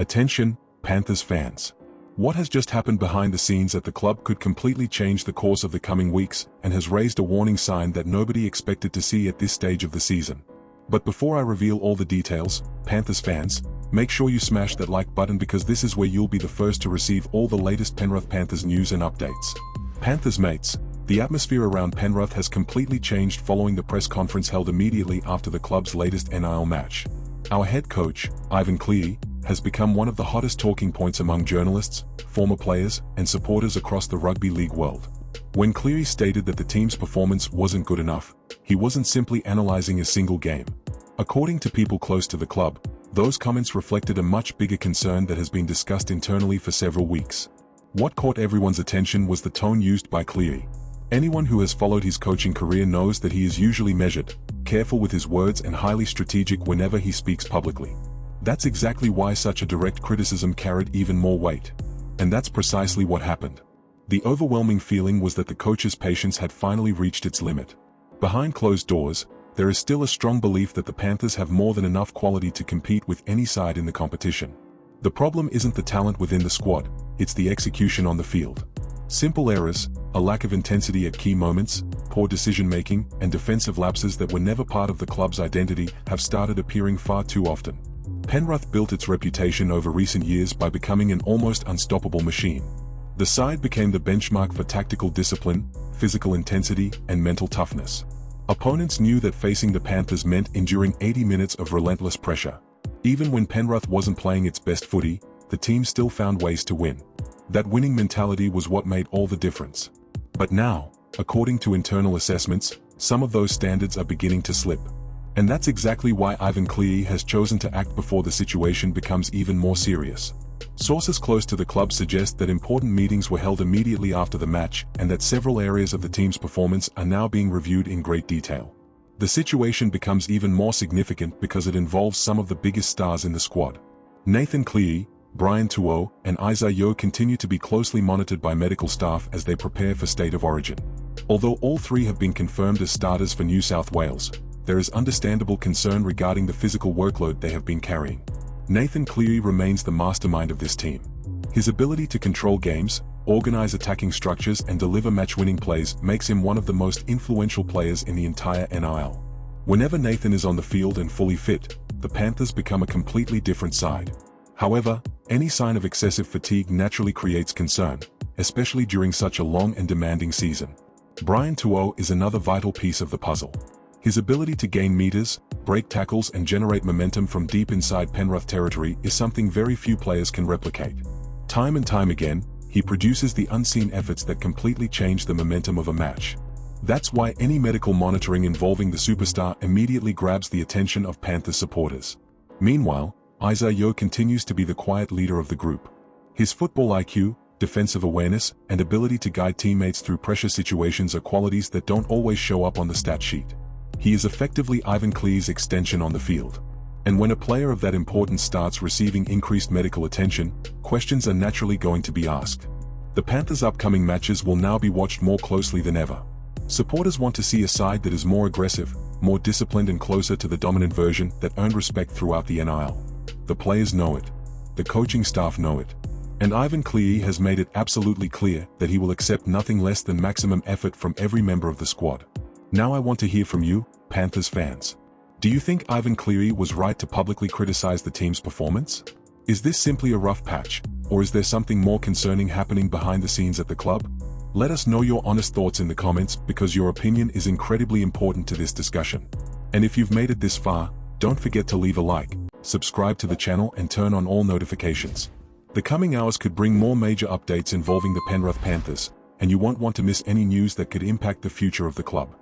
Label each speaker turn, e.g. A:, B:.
A: Attention, Panthers fans. What has just happened behind the scenes at the club could completely change the course of the coming weeks and has raised a warning sign that nobody expected to see at this stage of the season. But before I reveal all the details, Panthers fans, make sure you smash that like button because this is where you'll be the first to receive all the latest Pernith Panthers news and updates. Panthers mates, the atmosphere around Penrith has completely changed following the press conference held immediately after the club's latest NIL match. Our head coach, Ivan Cleary, has become one of the hottest talking points among journalists, former players, and supporters across the rugby league world. When Cleary stated that the team's performance wasn't good enough, he wasn't simply analyzing a single game. According to people close to the club, those comments reflected a much bigger concern that has been discussed internally for several weeks. What caught everyone's attention was the tone used by Cleary. Anyone who has followed his coaching career knows that he is usually measured, careful with his words and highly strategic whenever he speaks publicly. That's exactly why such a direct criticism carried even more weight. And that's precisely what happened. The overwhelming feeling was that the coach's patience had finally reached its limit. Behind closed doors, there is still a strong belief that the Panthers have more than enough quality to compete with any side in the competition. The problem isn't the talent within the squad, it's the execution on the field. Simple errors, a lack of intensity at key moments, poor decision-making, and defensive lapses that were never part of the club's identity have started appearing far too often. Penrith built its reputation over recent years by becoming an almost unstoppable machine. The side became the benchmark for tactical discipline, physical intensity, and mental toughness. Opponents knew that facing the Panthers meant enduring 80 minutes of relentless pressure. Even when Penrith wasn't playing its best footy, the team still found ways to win. That winning mentality was what made all the difference. But now, according to internal assessments, some of those standards are beginning to slip. And that's exactly why Ivan Cleary has chosen to act before the situation becomes even more serious. Sources close to the club suggest that important meetings were held immediately after the match and that several areas of the team's performance are now being reviewed in great detail. The situation becomes even more significant because it involves some of the biggest stars in the squad. Nathan Cleary, Brian Tuo, and Isaiah Yeo continue to be closely monitored by medical staff as they prepare for State of Origin. Although all three have been confirmed as starters for New South Wales, there is understandable concern regarding the physical workload they have been carrying. Nathan Cleary remains the mastermind of this team. His ability to control games, organize attacking structures and deliver match-winning plays makes him one of the most influential players in the entire NIL. Whenever Nathan is on the field and fully fit, the Panthers become a completely different side. However, any sign of excessive fatigue naturally creates concern, especially during such a long and demanding season. Brian Tuo is another vital piece of the puzzle. His ability to gain meters, break tackles and generate momentum from deep inside Penrith territory is something very few players can replicate. Time and time again, he produces the unseen efforts that completely change the momentum of a match. That's why any medical monitoring involving the superstar immediately grabs the attention of Panthers supporters. Meanwhile, Isaiah Yeo continues to be the quiet leader of the group. His football IQ, defensive awareness, and ability to guide teammates through pressure situations are qualities that don't always show up on the stat sheet. He is effectively Ivan Cleary's extension on the field. And when a player of that importance starts receiving increased medical attention, questions are naturally going to be asked. The Panthers' upcoming matches will now be watched more closely than ever. Supporters want to see a side that is more aggressive, more disciplined and closer to the dominant version that earned respect throughout the NIL. The players know it. The coaching staff know it. And Ivan Cleary has made it absolutely clear that he will accept nothing less than maximum effort from every member of the squad. Now I want to hear from you, Panthers fans. Do you think Ivan Cleary was right to publicly criticize the team's performance? Is this simply a rough patch, or is there something more concerning happening behind the scenes at the club? Let us know your honest thoughts in the comments because your opinion is incredibly important to this discussion. And if you've made it this far, don't forget to leave a like, subscribe to the channel and turn on all notifications. The coming hours could bring more major updates involving the Pernith Panthers, and you won't want to miss any news that could impact the future of the club.